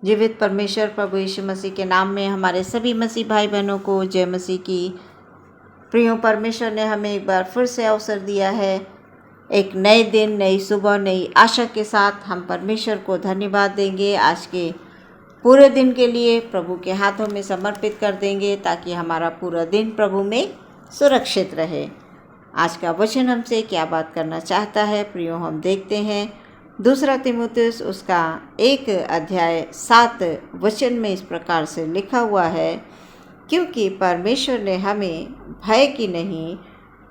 जीवित परमेश्वर प्रभु यीशु मसीह के नाम में हमारे सभी मसीह भाई बहनों को जय मसीह की। प्रियो, परमेश्वर ने हमें एक बार फिर से अवसर दिया है। एक नए दिन, नई सुबह, नई आशा के साथ हम परमेश्वर को धन्यवाद देंगे। आज के पूरे दिन के लिए प्रभु के हाथों में समर्पित कर देंगे ताकि हमारा पूरा दिन प्रभु में सुरक्षित रहे। आज का वचन हमसे क्या बात करना चाहता है प्रियो, हम देखते हैं। दूसरा तीमुथियुस उसका 1 अध्याय 7 वचन में इस प्रकार से लिखा हुआ है, क्योंकि परमेश्वर ने हमें भय की नहीं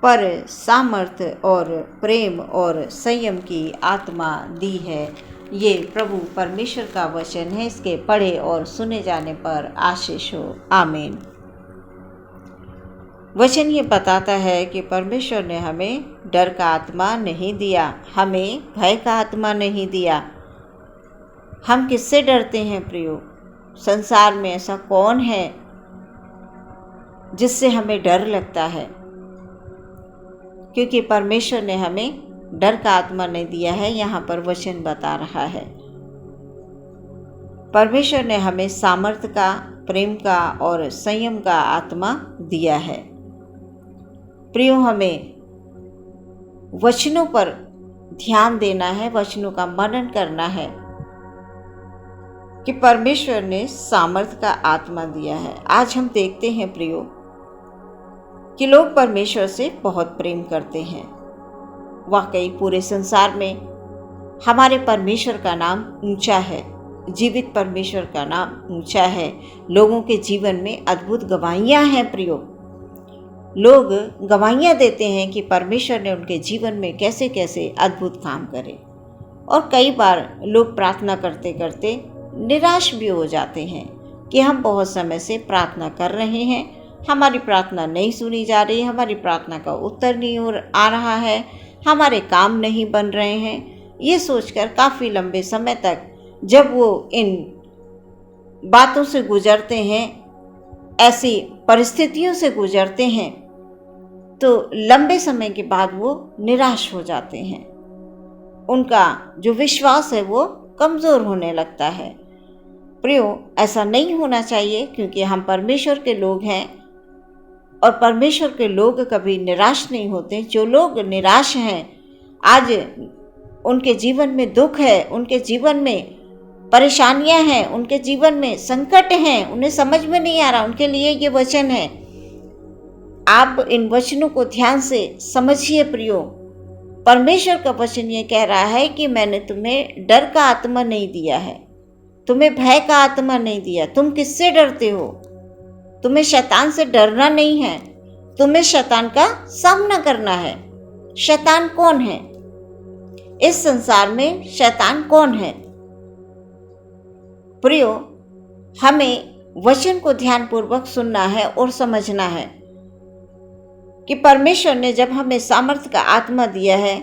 पर सामर्थ्य और प्रेम और संयम की आत्मा दी है। ये प्रभु परमेश्वर का वचन है। इसके पढ़े और सुने जाने पर आशीष हो। आमीन। वचन ये बताता है कि परमेश्वर ने हमें डर का आत्मा नहीं दिया, हमें भय का आत्मा नहीं दिया। हम किससे डरते हैं प्रियो? संसार में ऐसा कौन है जिससे हमें डर लगता है? क्योंकि परमेश्वर ने हमें डर का आत्मा नहीं दिया है। यहाँ पर वचन बता रहा है परमेश्वर ने हमें सामर्थ्य का, प्रेम का और संयम का आत्मा दिया है। प्रियो, हमें वचनों पर ध्यान देना है, वचनों का मनन करना है कि परमेश्वर ने सामर्थ्य का आत्मा दिया है। आज हम देखते हैं प्रियो कि लोग परमेश्वर से बहुत प्रेम करते हैं। वाकई पूरे संसार में हमारे परमेश्वर का नाम ऊंचा है, जीवित परमेश्वर का नाम ऊंचा है। लोगों के जीवन में अद्भुत गवाहियां हैं प्रियो। लोग गवाहियां देते हैं कि परमेश्वर ने उनके जीवन में कैसे कैसे अद्भुत काम करे। और कई बार लोग प्रार्थना करते करते निराश भी हो जाते हैं कि हम बहुत समय से प्रार्थना कर रहे हैं, हमारी प्रार्थना नहीं सुनी जा रही, हमारी प्रार्थना का उत्तर नहीं आ रहा है, हमारे काम नहीं बन रहे हैं। ये सोचकर काफ़ी लंबे समय तक जब वो इन बातों से गुजरते हैं, ऐसी परिस्थितियों से गुजरते हैं, तो लंबे समय के बाद वो निराश हो जाते हैं। उनका जो विश्वास है वो कमज़ोर होने लगता है। प्रियो, ऐसा नहीं होना चाहिए, क्योंकि हम परमेश्वर के लोग हैं और परमेश्वर के लोग कभी निराश नहीं होते। जो लोग निराश हैं, आज उनके जीवन में दुख है, उनके जीवन में परेशानियां हैं, उनके जीवन में संकट हैं, उन्हें समझ में नहीं आ रहा, उनके लिए ये वचन है। आप इन वचनों को ध्यान से समझिए प्रियो। परमेश्वर का वचन ये कह रहा है कि मैंने तुम्हें डर का आत्मा नहीं दिया है, तुम्हें भय का आत्मा नहीं दिया। तुम किससे डरते हो? तुम्हें शैतान से डरना नहीं है, तुम्हें शैतान का सामना करना है। शैतान कौन है? इस संसार में शैतान कौन है? प्रियो, हमें वचन को ध्यानपूर्वक सुनना है और समझना है कि परमेश्वर ने जब हमें सामर्थ्य का आत्मा दिया है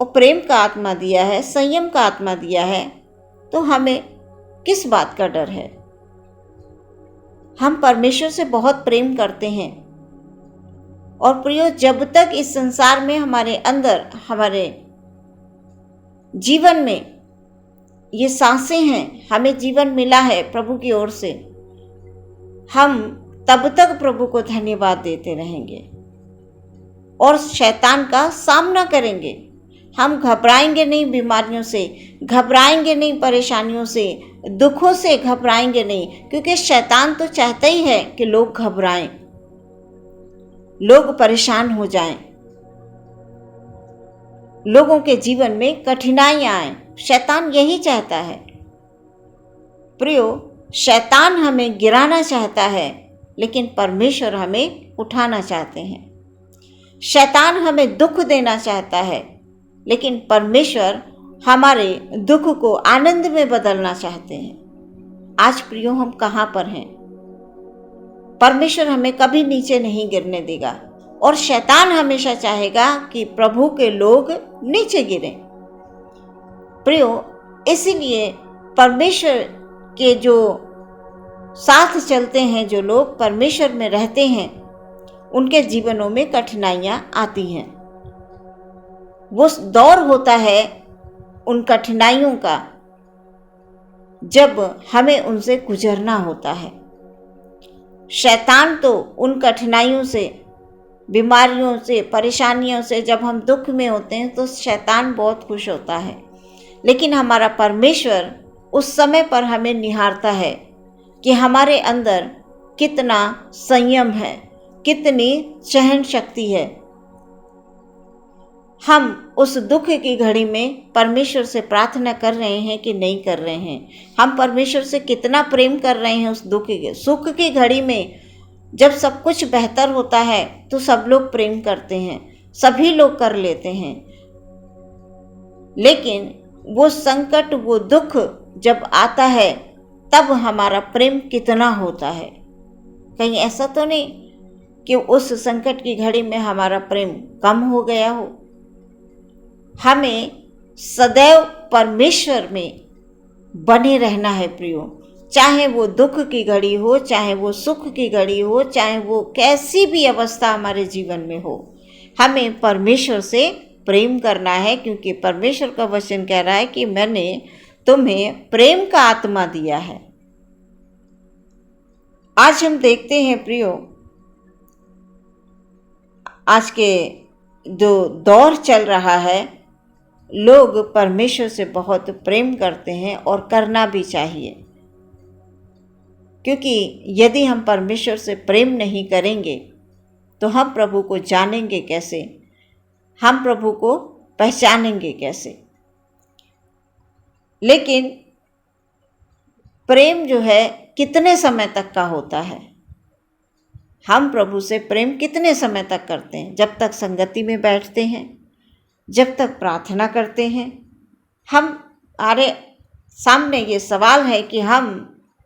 और प्रेम का आत्मा दिया है, संयम का आत्मा दिया है, तो हमें किस बात का डर है? हम परमेश्वर से बहुत प्रेम करते हैं। और प्रियो, जब तक इस संसार में हमारे अंदर, हमारे जीवन में ये सांसें हैं, हमें जीवन मिला है प्रभु की ओर से, हम तब तक प्रभु को धन्यवाद देते रहेंगे और शैतान का सामना करेंगे। हम घबराएंगे नहीं बीमारियों से, घबराएंगे नहीं परेशानियों से, दुखों से घबराएंगे नहीं, क्योंकि शैतान तो चाहता ही है कि लोग घबराएं, लोग परेशान हो जाएं, लोगों के जीवन में कठिनाइयां आएं। शैतान यही चाहता है। प्रियो, शैतान हमें गिराना चाहता है, लेकिन परमेश्वर हमें उठाना चाहते हैं। शैतान हमें दुख देना चाहता है, लेकिन परमेश्वर हमारे दुख को आनंद में बदलना चाहते हैं। आज प्रियो, हम कहाँ पर हैं? परमेश्वर हमें कभी नीचे नहीं गिरने देगा और शैतान हमेशा चाहेगा कि प्रभु के लोग नीचे गिरें। प्रियो, इसीलिए परमेश्वर के जो साथ चलते हैं, जो लोग परमेश्वर में रहते हैं, उनके जीवनों में कठिनाइयां आती हैं। वो दौर होता है उन कठिनाइयों का, जब हमें उनसे गुजरना होता है। शैतान तो उन कठिनाइयों से, बीमारियों से, परेशानियों से, जब हम दुख में होते हैं तो शैतान बहुत खुश होता है, लेकिन हमारा परमेश्वर उस समय पर हमें निहारता है कि हमारे अंदर कितना संयम है, कितनी सहन शक्ति है। हम उस दुख की घड़ी में परमेश्वर से प्रार्थना कर रहे हैं कि नहीं कर रहे हैं? हम परमेश्वर से कितना प्रेम कर रहे हैं उस सुख की घड़ी में? जब सब कुछ बेहतर होता है तो सब लोग प्रेम करते हैं, सभी लोग कर लेते हैं, लेकिन वो संकट, वो दुख जब आता है तब हमारा प्रेम कितना होता है? कहीं ऐसा तो नहीं कि उस संकट की घड़ी में हमारा प्रेम कम हो गया हो? हमें सदैव परमेश्वर में बने रहना है प्रियो, चाहे वो दुख की घड़ी हो, चाहे वो सुख की घड़ी हो, चाहे वो कैसी भी अवस्था हमारे जीवन में हो, हमें परमेश्वर से प्रेम करना है, क्योंकि परमेश्वर का वचन कह रहा है कि मैंने तुम्हें प्रेम का आत्मा दिया है। आज हम देखते हैं प्रियो, आज के जो दौर चल रहा है, लोग परमेश्वर से बहुत प्रेम करते हैं और करना भी चाहिए, क्योंकि यदि हम परमेश्वर से प्रेम नहीं करेंगे तो हम प्रभु को जानेंगे कैसे, हम प्रभु को पहचानेंगे कैसे? लेकिन प्रेम जो है कितने समय तक का होता है? हम प्रभु से प्रेम कितने समय तक करते हैं? जब तक संगति में बैठते हैं, जब तक प्रार्थना करते हैं। हमारे सामने ये सवाल है कि हम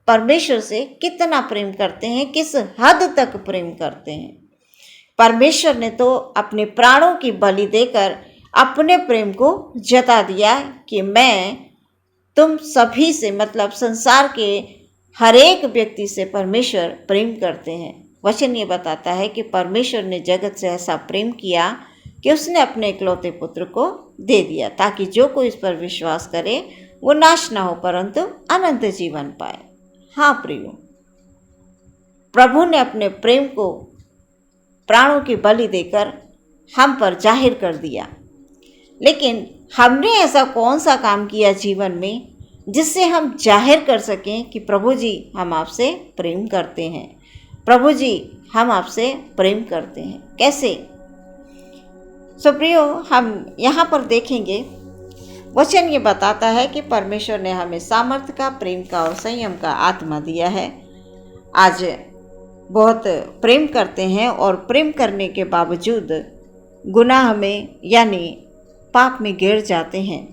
परमेश्वर से कितना प्रेम करते हैं, किस हद तक प्रेम करते हैं। परमेश्वर ने तो अपने प्राणों की बलि देकर अपने प्रेम को जता दिया कि मैं तुम सभी से, मतलब संसार के हर एक व्यक्ति से परमेश्वर प्रेम करते हैं। वचन ये बताता है कि परमेश्वर ने जगत से ऐसा प्रेम किया कि उसने अपने इकलौते पुत्र को दे दिया, ताकि जो कोई इस पर विश्वास करे वो नाश ना हो परंतु अनंत जीवन पाए। हाँ प्रियो, प्रभु ने अपने प्रेम को प्राणों की बलि देकर हम पर जाहिर कर दिया, लेकिन हमने ऐसा कौन सा काम किया जीवन में जिससे हम जाहिर कर सकें कि प्रभु जी हम आपसे प्रेम करते हैं, प्रभु जी हम आपसे प्रेम करते हैं? कैसे? प्रियो, हम यहाँ पर देखेंगे, वचन ये बताता है कि परमेश्वर ने हमें सामर्थ्य का, प्रेम का और संयम का आत्मा दिया है। आज बहुत प्रेम करते हैं और प्रेम करने के बावजूद गुनाह में यानी पाप में गिर जाते हैं।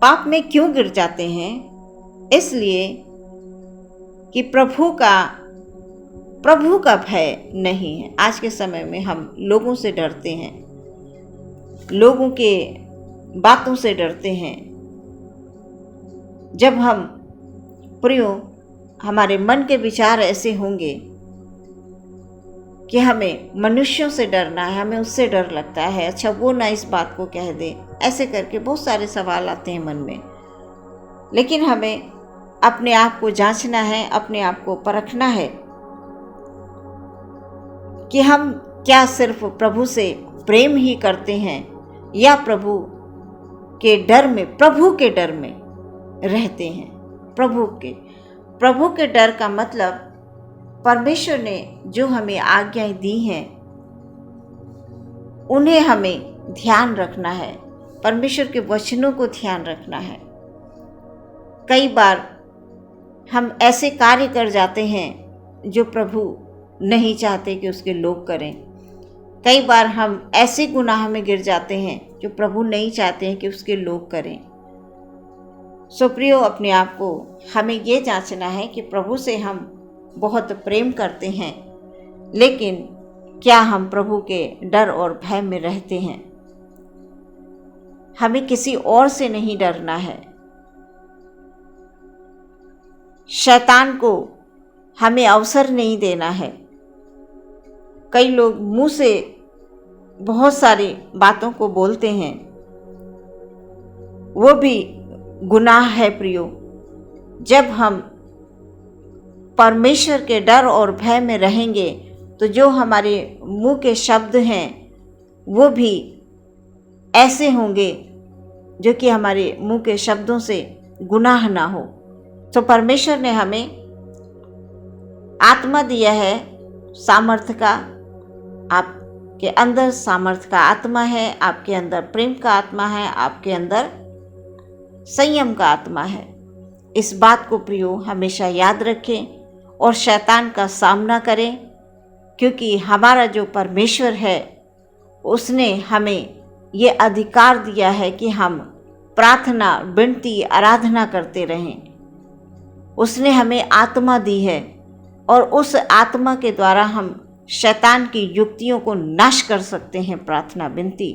पाप में क्यों गिर जाते हैं? इसलिए कि प्रभु का भय नहीं है। आज के समय में हम लोगों से डरते हैं, लोगों के बातों से डरते हैं। जब हम प्रियो, हमारे मन के विचार ऐसे होंगे कि हमें मनुष्यों से डरना है, हमें उससे डर लगता है, अच्छा वो ना इस बात को कह दे, ऐसे करके बहुत सारे सवाल आते हैं मन में। लेकिन हमें अपने आप को जांचना है, अपने आप को परखना है कि हम क्या सिर्फ प्रभु से प्रेम ही करते हैं या प्रभु के डर में रहते हैं। प्रभु के डर का मतलब परमेश्वर ने जो हमें आज्ञाएं दी हैं उन्हें हमें ध्यान रखना है, परमेश्वर के वचनों को ध्यान रखना है। कई बार हम ऐसे कार्य कर जाते हैं जो प्रभु नहीं चाहते कि उसके लोग करें। कई बार हम ऐसे गुनाह में गिर जाते हैं जो प्रभु नहीं चाहते हैं कि उसके लोग करें। प्रियो, अपने आप को हमें ये जांचना है कि प्रभु से हम बहुत प्रेम करते हैं, लेकिन क्या हम प्रभु के डर और भय में रहते हैं? हमें किसी और से नहीं डरना है। शैतान को हमें अवसर नहीं देना है। कई लोग मुंह से बहुत सारी बातों को बोलते हैं, वो भी गुनाह है प्रियो। जब हम परमेश्वर के डर और भय में रहेंगे तो जो हमारे मुंह के शब्द हैं वो भी ऐसे होंगे जो कि हमारे मुंह के शब्दों से गुनाह ना हो। तो परमेश्वर ने हमें आत्मा दिया है सामर्थ्य का। आपके अंदर सामर्थ्य का आत्मा है, आपके अंदर प्रेम का आत्मा है, आपके अंदर संयम का आत्मा है। इस बात को प्रियो हमेशा याद रखें और शैतान का सामना करें, क्योंकि हमारा जो परमेश्वर है उसने हमें ये अधिकार दिया है कि हम प्रार्थना, विनती, आराधना करते रहें। उसने हमें आत्मा दी है और उस आत्मा के द्वारा हम शैतान की युक्तियों को नाश कर सकते हैं। प्रार्थना, विनती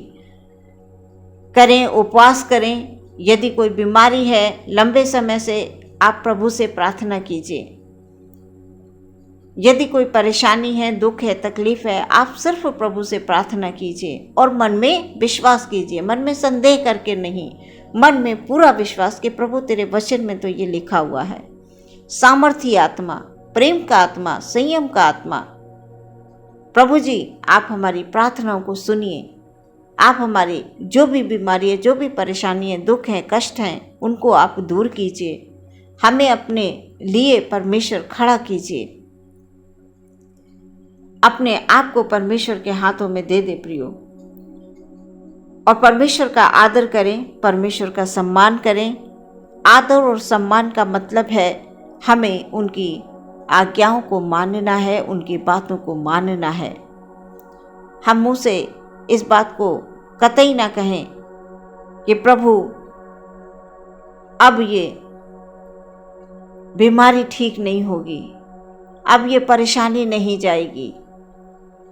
करें, उपवास करें। यदि कोई बीमारी है, लंबे समय से आप प्रभु से प्रार्थना कीजिए। यदि कोई परेशानी है, दुख है, तकलीफ है, आप सिर्फ प्रभु से प्रार्थना कीजिए और मन में विश्वास कीजिए, मन में संदेह करके नहीं, मन में पूरा विश्वास कि प्रभु तेरे वचन में तो ये लिखा हुआ है। सामर्थी आत्मा, प्रेम का आत्मा, संयम का आत्मा, प्रभु जी आप हमारी प्रार्थनाओं को सुनिए। आप हमारी जो भी बीमारी है, जो भी परेशानी है, दुख है, कष्ट हैं, उनको आप दूर कीजिए। हमें अपने लिए परमेश्वर खड़ा कीजिए। अपने आप को परमेश्वर के हाथों में दे दे प्रियो, और परमेश्वर का आदर करें, परमेश्वर का सम्मान करें। आदर और सम्मान का मतलब है हमें उनकी आज्ञाओं को मानना है, उनकी बातों को मानना है। हम मुँह से इस बात को कतई ना कहें कि प्रभु अब ये बीमारी ठीक नहीं होगी, अब ये परेशानी नहीं जाएगी,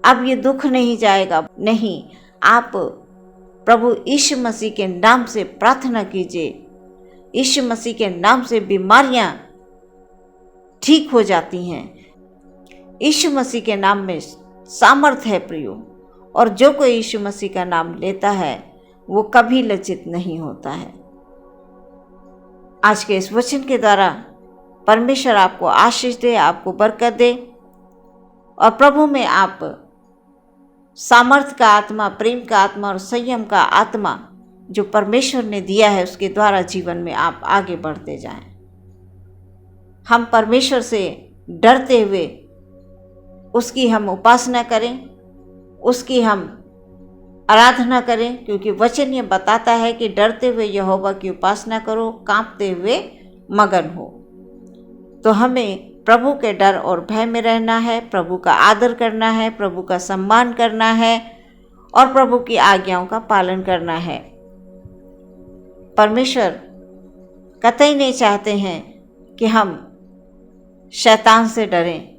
अब ये दुख नहीं जाएगा। नहीं, आप प्रभु यीशु मसीह के नाम से प्रार्थना कीजिए। यीशु मसीह के नाम से बीमारियां ठीक हो जाती हैं। यीशु मसीह के नाम में सामर्थ है प्रियो, और जो कोई यीशु मसीह का नाम लेता है वो कभी लज्जित नहीं होता है। आज के इस वचन के द्वारा परमेश्वर आपको आशीष दे, आपको बरकत दे, और प्रभु में आप सामर्थ का आत्मा, प्रेम का आत्मा और संयम का आत्मा जो परमेश्वर ने दिया है उसके द्वारा जीवन में आप आगे बढ़ते जाएं। हम परमेश्वर से डरते हुए उसकी हम उपासना करें, उसकी हम आराधना करें, क्योंकि वचन ये बताता है कि डरते हुए यहोवा की उपासना करो, कांपते हुए मगन हो। तो हमें प्रभु के डर और भय में रहना है, प्रभु का आदर करना है, प्रभु का सम्मान करना है और प्रभु की आज्ञाओं का पालन करना है। परमेश्वर कतई नहीं चाहते हैं कि हम शैतान से डरें।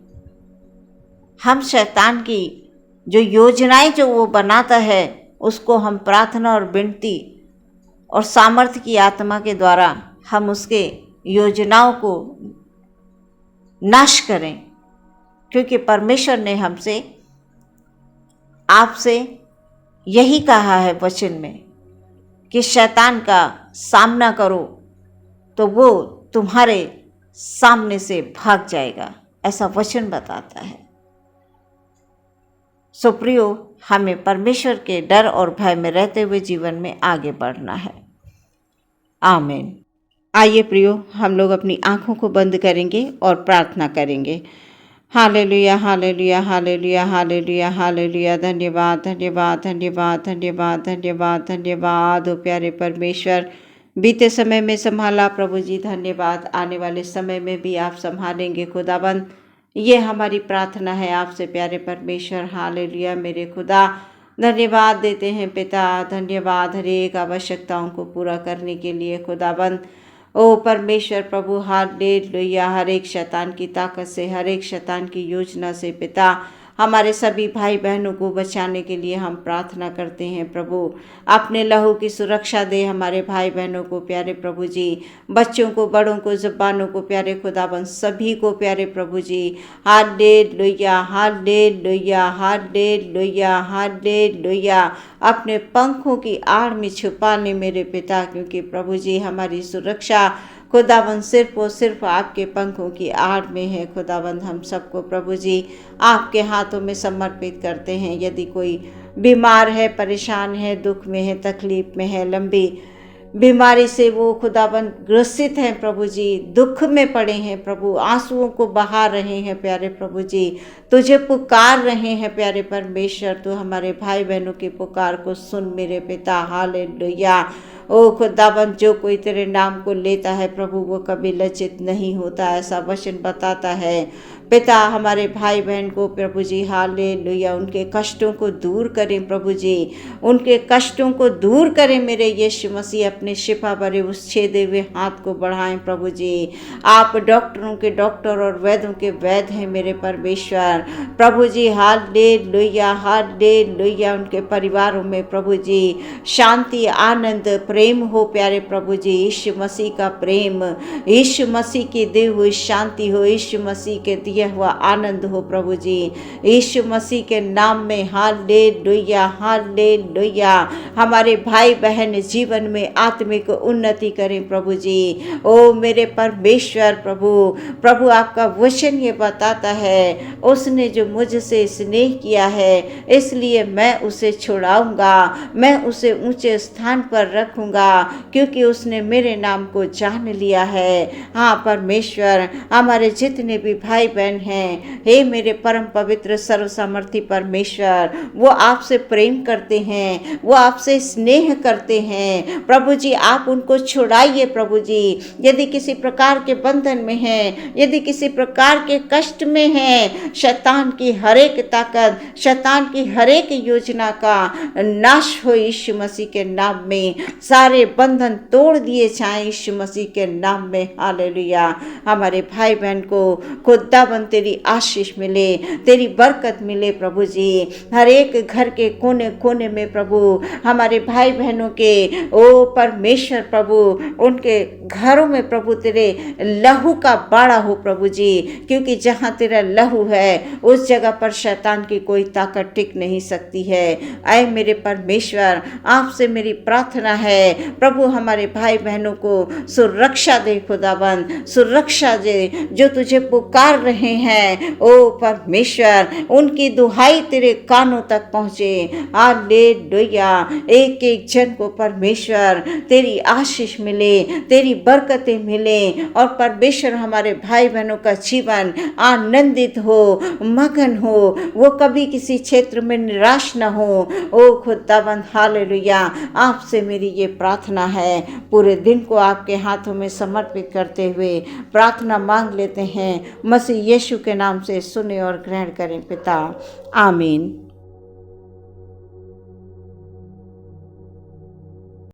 हम शैतान की जो योजनाएं जो वो बनाता है उसको हम प्रार्थना और विनती और सामर्थ्य की आत्मा के द्वारा हम उसके योजनाओं को नाश करें, क्योंकि परमेश्वर ने हमसे, आपसे यही कहा है वचन में कि शैतान का सामना करो तो वो तुम्हारे सामने से भाग जाएगा, ऐसा वचन बताता है। सो प्रियो, हमें परमेश्वर के डर और भय में रहते हुए जीवन में आगे बढ़ना है। आमीन। आइए प्रियो, हम लोग अपनी आँखों को बंद करेंगे और प्रार्थना करेंगे। Hallelujah, hallelujah, hallelujah, hallelujah, hallelujah. धन्यवाद, धन्यवाद, धन्यवाद, धन्यवाद, धन्यवाद, धन्यवाद ओ प्यारे परमेश्वर। बीते समय में संभाला प्रभु जी, धन्यवाद। आने वाले समय में भी आप संभालेंगे खुदाबंद, ये हमारी प्रार्थना है आपसे प्यारे परमेश्वर। हालेलुया मेरे खुदा, धन्यवाद देते हैं पिता, धन्यवाद हर एक आवश्यकताओं को पूरा करने के लिए खुदाबंद। ओ परमेश्वर प्रभु, हालेलुया, हर एक शैतान की ताकत से, हर एक शैतान की योजना से पिता हमारे सभी भाई बहनों को बचाने के लिए हम प्रार्थना करते हैं प्रभु। अपने लहू की सुरक्षा दे हमारे भाई बहनों को प्यारे प्रभु जी, बच्चों को, बड़ों को, ज़बानों को प्यारे खुदाबंद, सभी को प्यारे प्रभु जी। Hallelujah, hallelujah, hallelujah, hallelujah. अपने पंखों की आड़ में छुपा ले मेरे पिता, क्योंकि प्रभु जी हमारी सुरक्षा खुदावंद सिर्फ और सिर्फ आपके पंखों की आड़ में है। खुदावंद हम सबको प्रभु जी आपके हाथों में समर्पित करते हैं। यदि कोई बीमार है, परेशान है, दुख में है, तकलीफ में है, लंबी बीमारी से वो खुदाबंद ग्रसित हैं प्रभु जी, दुख में पड़े हैं प्रभु, आंसुओं को बहा रहे हैं प्यारे प्रभु जी, तुझे पुकार रहे हैं प्यारे परमेश्वर, तो हमारे भाई बहनों की पुकार को सुन मेरे पिता। हालेलुया। ओ खुदाबंद, जो कोई तेरे नाम को लेता है प्रभु वो कभी लज्जित नहीं होता, ऐसा वचन बताता है पिता। हमारे भाई बहन को प्रभु जी हालेलुया उनके कष्टों को दूर करें प्रभु जी, उनके कष्टों को दूर करें मेरे यीशु मसीह। अपने शिफा भरे उस छेदे हुए हाथ को बढ़ाएं प्रभु जी। आप डॉक्टरों के डॉक्टर और वैद्यों के वैद्य हैं मेरे परमेश्वर प्रभु जी। Hallelujah, hallelujah. उनके परिवारों में प्रभु जी शांति, आनंद, प्रेम हो प्यारे प्रभु जी। यीशु मसीह का प्रेम, यीशु मसीह की दी हुई शांति हो, यीशु मसीह के दिया हुआ आनंद हो प्रभु जी, यीशु मसीह के नाम में। Hallelujah, hallelujah. हमारे भाई बहन जीवन में आत्मिक उन्नति करें प्रभु जी। ओ मेरे परमेश्वर प्रभु, प्रभु आपका वचन ये बताता है, उसने जो मुझसे स्नेह किया है इसलिए मैं उसे छुड़ाऊंगा, मैं उसे ऊंचे स्थान पर रखूंगा, क्योंकि उसने मेरे नाम को जान लिया है। हाँ परमेश्वर, हमारे जितने भी भाई बहन हैं, हे मेरे परम पवित्र सर्वसामर्थी परमेश्वर, वो आपसे प्रेम करते हैं, वो आपसे स्नेह करते हैं प्रभु जी। आप उनको छुड़ाइए प्रभु जी। यदि किसी प्रकार के बंधन में हैं, यदि किसी प्रकार के कष्ट में हैं, शैतान की हरेक ताकत, शैतान की हरेक योजना का नाश हो यीशु मसीह के नाम में। सारे बंधन तोड़ दिए जाएं यीशु मसीह के नाम में। हालेलुया। हमारे भाई बहन को खुदाबंद तेरी आशीष मिले, तेरी बरकत मिले प्रभु जी। हर एक घर के कोने कोने में प्रभु हमारे भाई बहनों के ओ परमेश्वर प्रभु, उनके घरों में प्रभु तेरे लहू का बाड़ा हो प्रभु जी, क्योंकि जहाँ तेरा लहू है उस जगह पर शैतान की कोई ताकत टिक नहीं सकती है। ऐ मेरे परमेश्वर, आपसे मेरी प्रार्थना है प्रभु, हमारे भाई बहनों को सुरक्षा दे खुदाबंद, सुरक्षा दे। जो तुझे पुकार रहे हैं ओ परमेश्वर, उनकी दुहाई तेरे कानों तक पहुँचे। हालेलुया। एक एक जन को परमेश्वर तेरी आशीष मिले, तेरी बरकतें मिले, और परमेश्वर हमारे भाई बहनों का जीवन आनंदित हो, मगन हो, वो कभी किसी क्षेत्र में निराश न हो। ओ खुदाबंद हालेलुया, आपसे मेरी ये प्रार्थना है। पूरे दिन को आपके हाथों में समर्पित करते हुए प्रार्थना मांग लेते हैं, मसीह यीशु के नाम से सुने और ग्रहण करें पिता। आमीन।